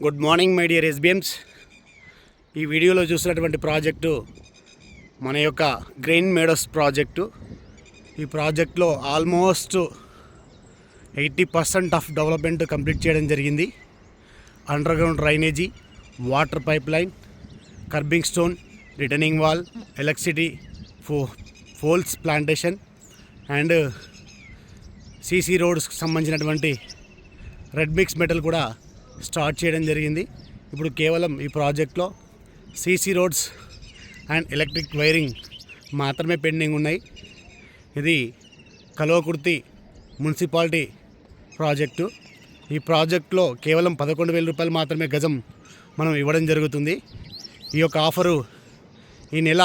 Good morning my dear SBMs. ఈ వీడియోలో చూసినటువంటి ప్రాజెక్టు మన యొక్క గ్రీన్ మేడోస్ ప్రాజెక్టు. ఈ ప్రాజెక్ట్లో ఆల్మోస్ట్ 80% ఆఫ్ డెవలప్మెంట్ కంప్లీట్ చేయడం జరిగింది. Underground drainage, water pipe line, curbing stone, returning wall, electricity poles plantation and CC రోడ్స్కి సంబంధించినటువంటి రెడ్ మిక్స్ మెటల్ కూడా స్టార్ట్ చేయడం జరిగింది. ఇప్పుడు కేవలం ఈ ప్రాజెక్ట్లో CC roads and electric wiring మాత్రమే పెండింగ్ ఉన్నాయి. ఇది కల్వకుర్తి మున్సిపాలిటీ ప్రాజెక్టు. ఈ ప్రాజెక్ట్లో కేవలం 11,000 రూపాయలు మాత్రమే గజం మనం ఇవ్వడం జరుగుతుంది. ఈ యొక్క ఆఫరు ఈ నెల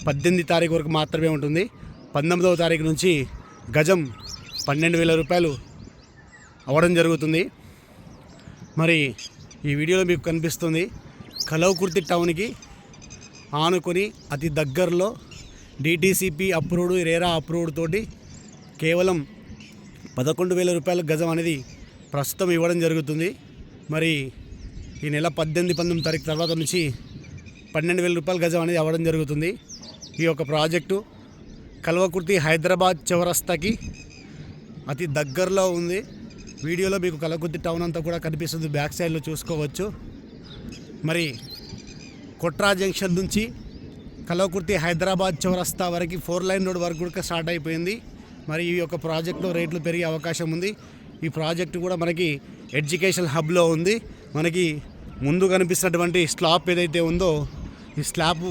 18 తారీఖు వరకు మాత్రమే ఉంటుంది. 19వ తారీఖు నుంచి గజం 12,000 రూపాయలు అవ్వడం జరుగుతుంది. మరి ఈ వీడియోలో మీకు కనిపిస్తుంది కల్వకుర్తి టౌన్కి ఆనుకొని అతి దగ్గరలో డిటిసిపి అప్రూవ్డ్, రేరా అప్రూవ్డ్ తోటి కేవలం 11,000 రూపాయల గజం అనేది ప్రస్తుతం ఇవ్వడం జరుగుతుంది. మరి ఈ నెల 18, 19 తారీఖు తర్వాత నుంచి 12,000 రూపాయల గజం అనేది అవ్వడం జరుగుతుంది. ఈ యొక్క ప్రాజెక్టు కల్వకుర్తి హైదరాబాద్ చౌరస్తాకి అతి దగ్గరలో ఉంది. వీడియోలో మీకు కల్వకుర్తి టౌన్ అంతా కూడా కనిపిస్తుంది, బ్యాక్ సైడ్లో చూసుకోవచ్చు. మరి కొట్రా జంక్షన్ నుంచి కల్వకుర్తి హైదరాబాద్ చౌరస్తా వరకు 4 లైన్ రోడ్ వరకు కూడా స్టార్ట్ అయిపోయింది. మరి ఈ యొక్క ప్రాజెక్టులో రేట్లు పెరిగే అవకాశం ఉంది. ఈ ప్రాజెక్టు కూడా మనకి ఎడ్యుకేషన్ హబ్లో ఉంది. మనకి ముందు కనిపిస్తున్నటువంటి స్లాబ్ ఏదైతే ఉందో ఈ స్లాబ్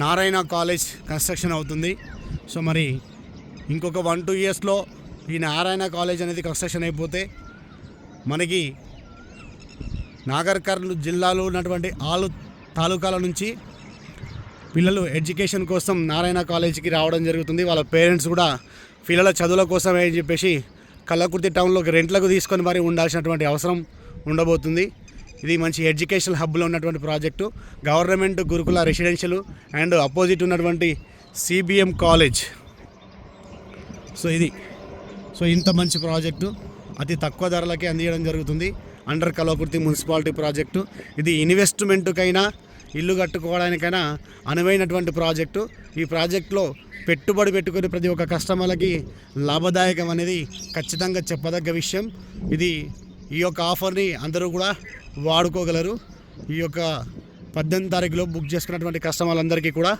నారాయణ కాలేజ్ కన్స్ట్రక్షన్ అవుతుంది. సో మరి ఇంకొక 1-2 ఇయర్స్లో ఈ నారాయణ కాలేజ్ అనేది కన్స్ట్రక్షన్ అయిపోతే మనకి నాగర్ కర్నూలు జిల్లాలో ఉన్నటువంటి 6 తాలూకాల నుంచి పిల్లలు ఎడ్యుకేషన్ కోసం నారాయణ కాలేజీకి రావడం జరుగుతుంది. వాళ్ళ పేరెంట్స్ కూడా పిల్లల చదువుల కోసమే అని చెప్పేసి కల్వకుర్తి టౌన్లోకి రెంట్లకు తీసుకొని మరి ఉండాల్సినటువంటి అవసరం ఉండబోతుంది. ఇది మంచి ఎడ్యుకేషన్ హబ్లో ఉన్నటువంటి ప్రాజెక్టు. గవర్నమెంట్ గురుకుల రెసిడెన్షియల్ అండ్ అపోజిట్ ఉన్నటువంటి సిబిఎం కాలేజ్. సో ఇంత మంచి ప్రాజెక్టు అతి తక్కువ ధరలకే అందించడం జరుగుతుంది అండర్ కల్వకుర్తి మున్సిపాలిటీ ప్రాజెక్టు. ఇది ఇన్వెస్ట్మెంట్కైనా ఇల్లు కట్టుకోవడానికైనా అనువైనటువంటి ప్రాజెక్టు. ఈ ప్రాజెక్టులో పెట్టుబడి పెట్టుకుని ప్రతి ఒక్క కస్టమర్లకి లాభదాయకం అనేది ఖచ్చితంగా చెప్పదగ్గ విషయం. ఈ యొక్క ఆఫర్ని అందరూ కూడా వాడుకోగలరు. ఈ యొక్క 18 తారీఖులో బుక్ చేసుకున్నటువంటి కస్టమర్లందరికీ కూడా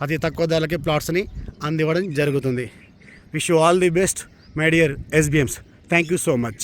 అతి తక్కువ ధరలకే ప్లాట్స్ని అందివ్వడం జరుగుతుంది. Wish you all the best my dear SBMs. Thank you so much.